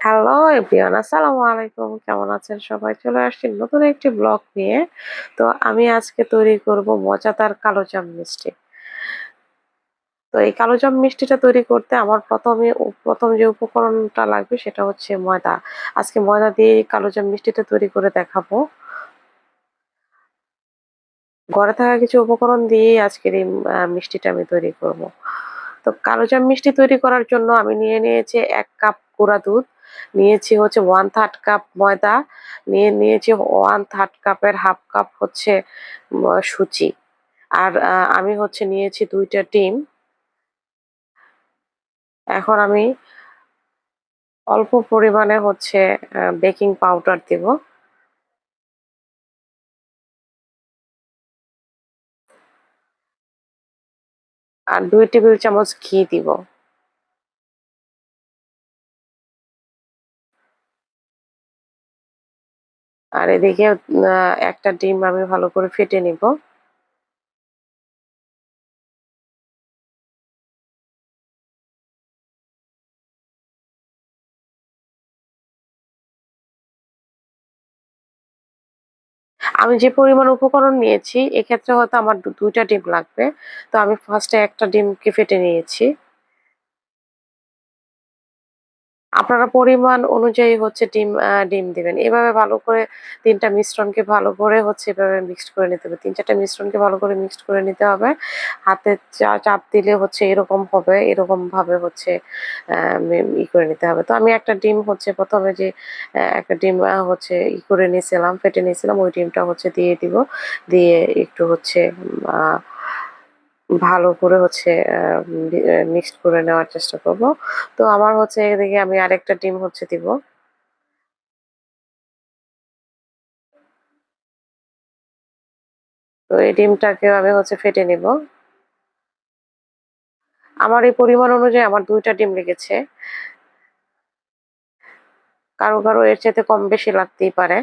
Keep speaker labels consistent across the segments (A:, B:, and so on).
A: Hello everyone, আসসালামু আলাইকুম। কেমন আছেন সবাই? চলে আসছি নতুন একটি ব্লগ নিয়ে। তো আমি আজকে তৈরি করব মজাদার কালোজাম মিষ্টি। তো এই কালোজাম মিষ্টিটা তৈরি করতে আমার ১ম যে উপকরণটা লাগবে সেটা হচ্ছে ময়দা। আজকে ময়দা দিয়ে এই কালোজাম মিষ্টিটা তৈরি করে দেখাবো। ঘরে থাকা কিছু উপকরণ দিয়েই আজকের এই মিষ্টিটা আমি তৈরি করব। তো কালোজাম মিষ্টি তৈরি করার জন্য আমি নিয়ে নিয়েছি ১ কাপ গুঁড়া দুধ, নিয়েছি হচ্ছে 1/3 কাপ ময়দা, নিয়েছি 1/3 কাপের 1/2 কাপ হচ্ছে সুজি। আর আমি হচ্ছে নিয়েছি ২ টা ডিম। এখন আমি অল্প পরিমাণে হচ্ছে বেকিং পাউডার দিব। আর ২ টেবিল চামচ ঘি দিব। আর এদিকে একটা ডিম আমি ভালো করে ফেটে নিব। আমি যে পরিমাণ উপকরণ নিয়েছি এক্ষেত্রে হয়তো আমার ২ টা ডিম লাগবে। তো আমি ফার্স্ট এ একটা ডিমকে ফেটে নিয়েছি। আপনারা পরিমাণ অনুযায়ী হচ্ছে ডিম দিবেন। এভাবে ভালো করে ৩ টা মিশ্রণকে ভালো করে হচ্ছে এভাবে মিক্সড করে নিতে হবে। ৩-৪ টা মিশ্রণকে ভালো করে মিক্সড করে নিতে হবে। হাতে চাপ দিলে হচ্ছে এরকম হবে, এরকমভাবে হচ্ছে আ করে নিতে হবে। তো আমি একটা ডিম হচ্ছে ১ম এ যে একটা ডিম হচ্ছে করে নিয়েছিলাম, ফেটে নিয়েছিলাম ওই ডিমটা হচ্ছে দিয়ে দিব। দিয়ে একটু হচ্ছে আ ভালো করে হচ্ছে মিক্সড করে নেওয়ার চেষ্টা করব। তো আমার হচ্ছে এদিকে আমি আরেকটা ডিম হচ্ছে দিব। তো এই ডিমটাকেও আমি হচ্ছে ফেটে নিব। আমার এই পরিমাণ অনুযায়ী আমার ২ টা ডিম লেগেছে। কারো এর চাইতে কম বেশি লাগতেই পারে।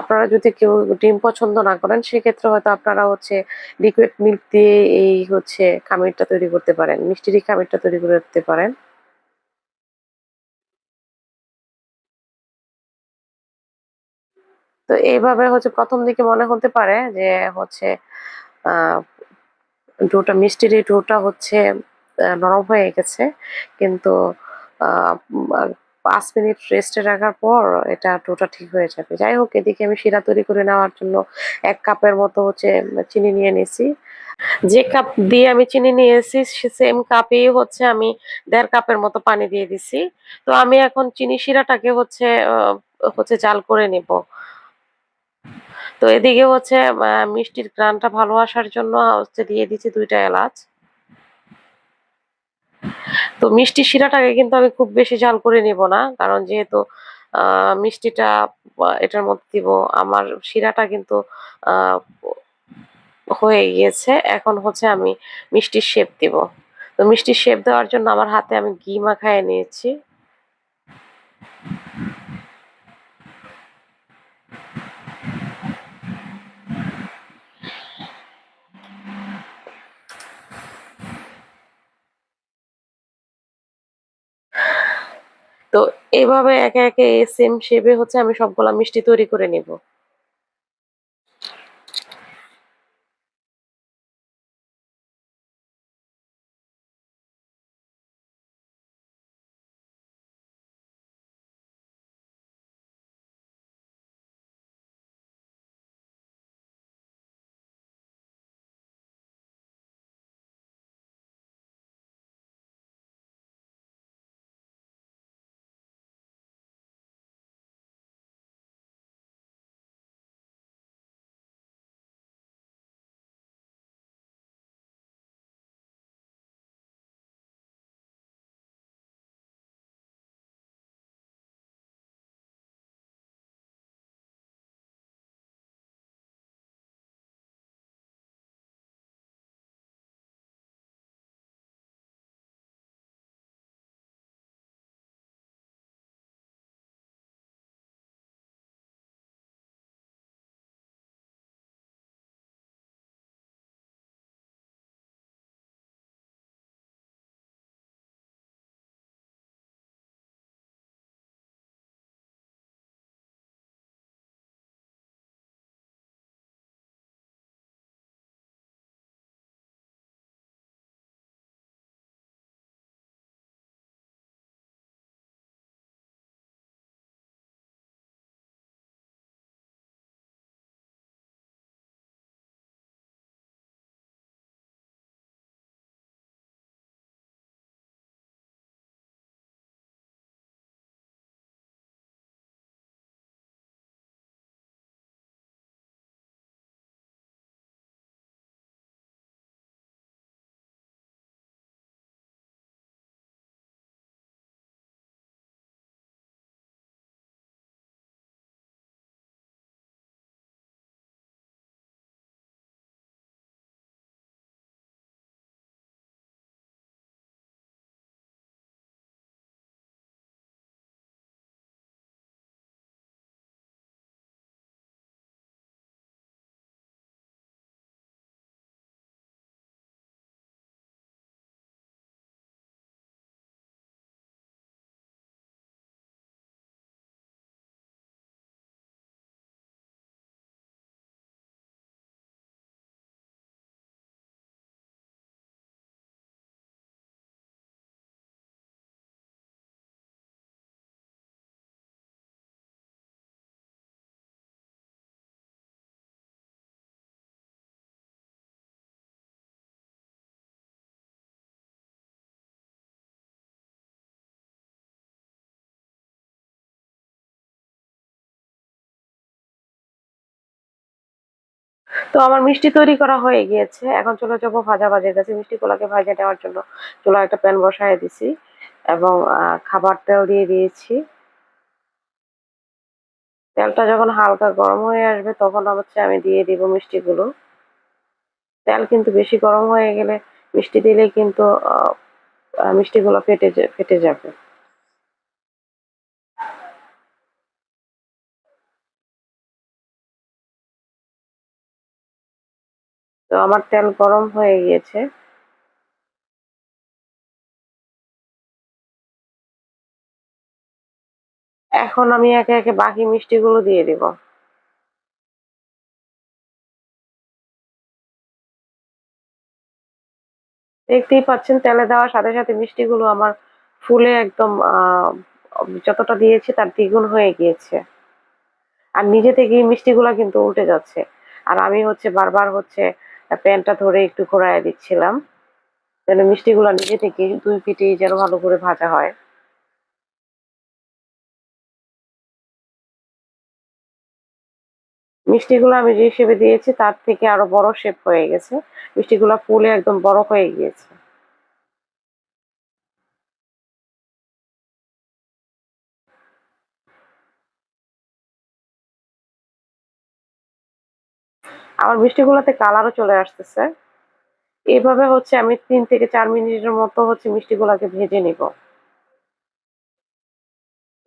A: আপনারা যদি কেউ ডিম পছন্দ না করেন সেক্ষেত্রে হয়তো আপনারা হচ্ছে লিকুইড মিল্ক দিয়ে এই হচ্ছে খামিরটা তৈরি করতে পারেন। মিষ্টির এই খামিরটা তৈরি করতে পারেন। তো এইভাবে হচ্ছে ১ম দিকে মনে হতে পারে যে হচ্ছে আ মিষ্টির এই ডোটা হচ্ছে নরম হয়ে গেছে। কিন্তু আ মা ৫ মিনিট রেস্টে রাখার পর এটা ডোটা ঠিক হয়ে যাবে। যাই হোক এদিকে আমি শিরা তৈরি করে নেওয়ার জন্য ১ কাপের মতো হচ্ছে চিনি নিয়ে নিছি। যে কাপ দিয়ে আমি চিনি নিয়েছি সেম কাপেই হচ্ছে আমি ১.৫ কাপের মতো পানি দিয়ে দিছি। তো আমি এখন চিনি শিরাটাকে হচ্ছে জাল করে নিব। তো এদিকে হচ্ছে মিষ্টির ঘ্রাণটা ভালো আসার জন্য হচ্ছে দিয়ে দিচ্ছি ২ টা এলাচ। তো মিষ্টি শিরাটাকে কিন্তু আমি খুব বেশি ঝাল করে নিব না। কারণ যেহেতু আ মিষ্টিটা এটার মধ্যে দিব, আমার শিরাটা কিন্তু আ হয়ে গিয়েছে। এখন হচ্ছে আমি মিষ্টির শেপ দিব। তো মিষ্টির শেপ দেওয়ার জন্য আমার হাতে আমি ঘি মাখায়ে নিয়েছি। তো এভাবে একে সেম শেপে হচ্ছে আমি সবগুলা মিষ্টি তৈরি করে নিব। তো আমার মিষ্টি তৈরি করা হয়ে গিয়েছে, এখন চলে যাবো ভাজাভাজির কাছে। মিষ্টিগুলোকে ভাজে নেওয়ার জন্য চুলায় একটা প্যান বসায় দিছি এবং খাবার তেল দিয়ে দিয়েছি। তেলটা যখন হালকা গরম হয়ে আসবে তখন হচ্ছে আমি দিয়ে দিব মিষ্টিগুলো। তেল কিন্তু বেশি গরম হয়ে গেলে মিষ্টি দিলে কিন্তু মিষ্টিগুলো ফেটে যাবে। তো আমার তেল গরম হয়ে গিয়েছে। এখন আমি একে একে বাকি মিষ্টিগুলো দিয়ে দিব। দেখতেই পাচ্ছেন তেলে দেওয়ার সাথে সাথে মিষ্টিগুলো আমার ফুলে একদম যতটা দিয়েছি তার দ্বিগুণ হয়ে গিয়েছে। আর নিজে থেকেই মিষ্টিগুলা কিন্তু উল্টে যাচ্ছে। আর আমি হচ্ছে বারবার হচ্ছে প্যানটা ধরে একটু ঘোরায় দিচ্ছিলাম যেন মিষ্টিগুলা নিজে থেকে ২ পিঠেই যেন ভালো করে ভাজা হয়। মিষ্টিগুলো আমি যে শেপে দিয়েছি তার থেকে আরো বড় শেপ হয়ে গেছে। মিষ্টিগুলা ফুলে একদম বড় হয়ে গিয়েছে। আমার মিষ্টিগুলোতে কালারও চলে আসতেছে। এভাবে হচ্ছে আমি ৩ থেকে ৪ মিনিটের মতো হচ্ছে মিষ্টিগুলাকে ভেজে নিব।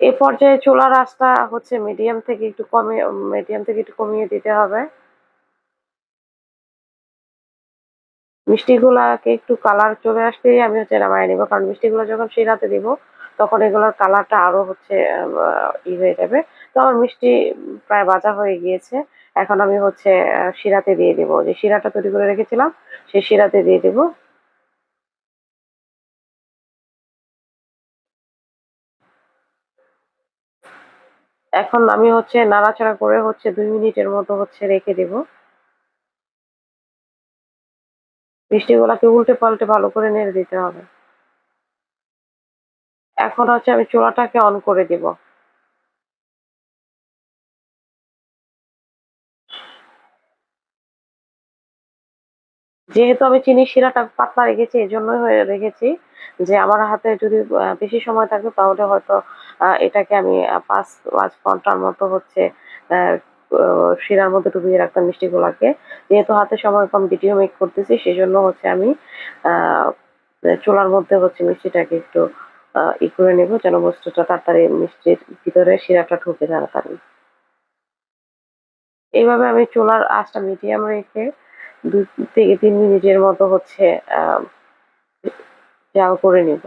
A: এ পর্যায়ে চুলার আঁচটা হচ্ছে মিডিয়াম থেকে একটু কমিয়ে দিতে হবে। মিষ্টিগুলাকে একটু কালার চলে আসলেই আমি হচ্ছে নামায় নিব, কারণ মিষ্টিগুলো যখন শিরাতে দিব তখন এগুলোর কালারটা আরো হচ্ছে হয়ে যাবে। তো আমার মিষ্টি প্রায় ভাজা হয়ে গিয়েছে। এখন আমি হচ্ছে শিরাতে দিয়ে দিব, যে শিরাটা তৈরি করে রেখেছিলাম সেই শিরাতে দিয়ে দিব। এখন আমি হচ্ছে নাড়াচাড়া করে হচ্ছে ২ মিনিটের মতো হচ্ছে রেখে দিব। মিষ্টিগুলাকে উল্টে পাল্টে ভালো করে নেড়ে দিতে হবে। এখন হচ্ছে আমি চুলাটাকে অন করে দিব। যেহেতু আমি চিনির শিরাটা পাতলা রেখেছি এজন্যই হয়ে রেখেছি যে আমার হাতে যদি বেশি সময় থাকতো তাহলে হয়তো এটাকে আমি ৫ ঘন্টার মতো হচ্ছে শিরার মধ্যে ডুবিয়ে রাখতাম মিষ্টিগুলাকে। যেহেতু হাতে সময় কম, ভিডিও মেক করতেছি সেজন্য হচ্ছে আমি আহ চুলার মধ্যে হচ্ছে মিষ্টিটাকে একটু করে নেব যেন বস্তুটা তাড়াতাড়ি মিষ্টির ভিতরে শিরাটা ঢুকে তাড়াতাড়ি। এইভাবে আমি চুলার আঁচটা মিডিয়াম রেখে ২ থেকে ৩ মিনিটের মতো হচ্ছে আহ জাল করে নিব।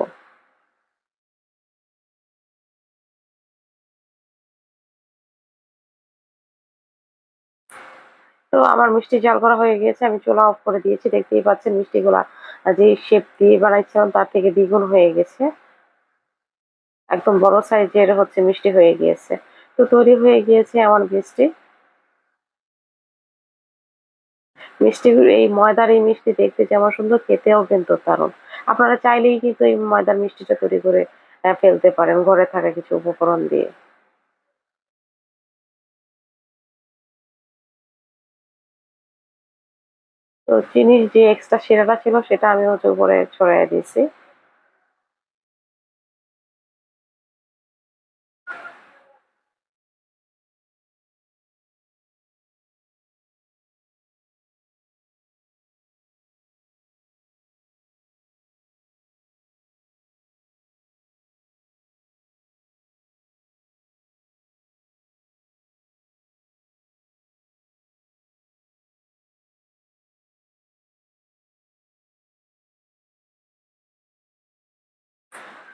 A: তো আমার মিষ্টি জাল করা হয়ে গিয়েছে, আমি চুলা অফ করে দিয়েছি। দেখতেই পাচ্ছেন মিষ্টিগুলা যে শেপ দিয়ে বানাইছিলাম তার থেকে দ্বিগুণ হয়ে গেছে। একদম বড় সাইজের হচ্ছে মিষ্টি হয়ে গিয়েছে। তো তৈরি হয়ে গিয়েছে আমার মিষ্টি। এই ময়দার এই মিষ্টি দেখতে যেমন সুন্দর, খেতেও কিন্তু দারুণ। আপনারা চাইলেই কিন্তু এই ময়দার মিষ্টিটা তৈরি করে ফেলতে পারেন ঘরে থাকা কিছু উপকরণ দিয়ে। তো চিনির যে এক্সট্রা শিরাটা ছিল সেটা আমি হচ্ছে উপরে ছড়াইয়া দিয়েছি।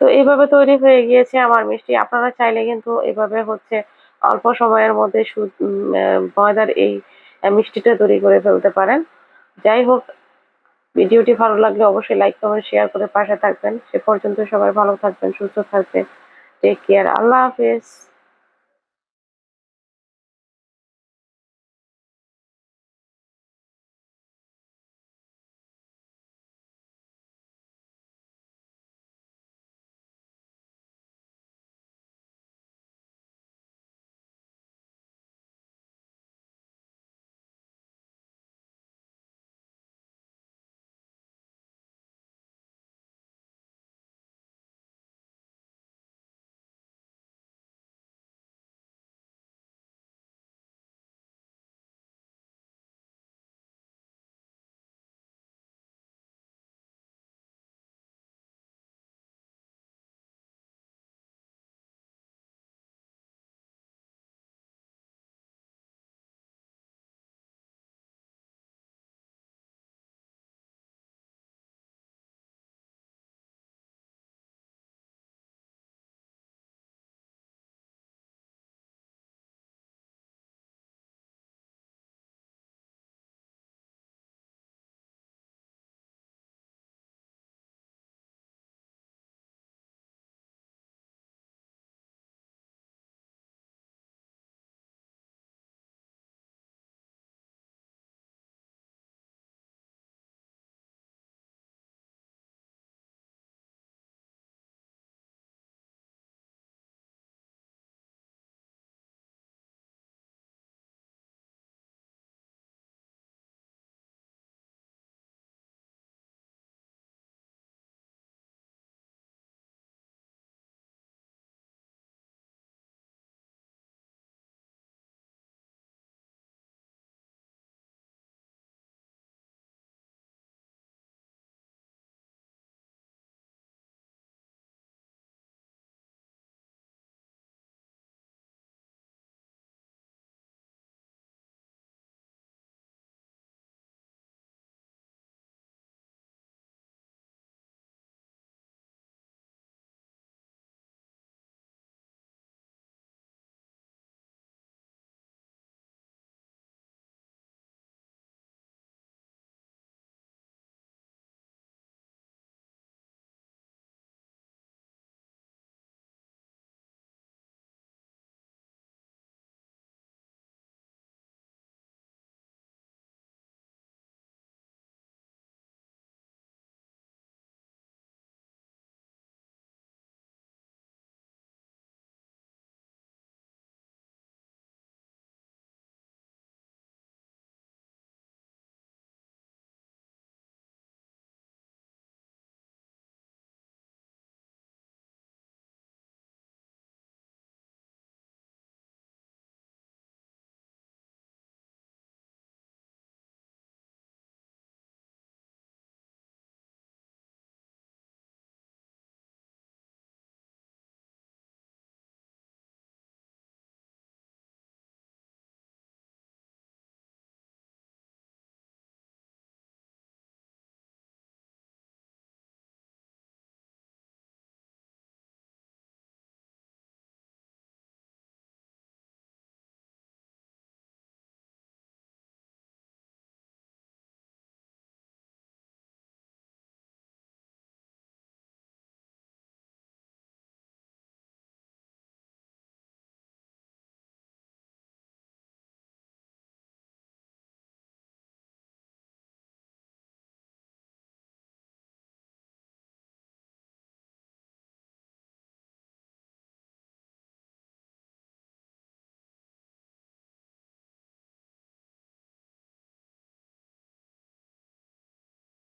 A: তো এভাবে তৈরি হয়ে গিয়েছে আমার মিষ্টি। আপনারা চাইলে কিন্তু এভাবে হচ্ছে অল্প সময়ের মধ্যে ময়দার এই মিষ্টিটা তৈরি করে ফেলতে পারেন। যাই হোক, ভিডিওটি ভালো লাগলে অবশ্যই লাইক, কমেন্ট, শেয়ার করে পাশে থাকবেন। সে পর্যন্ত সবাই ভালো থাকবেন, সুস্থ থাকবেন। Take care. আল্লাহ হাফেজ।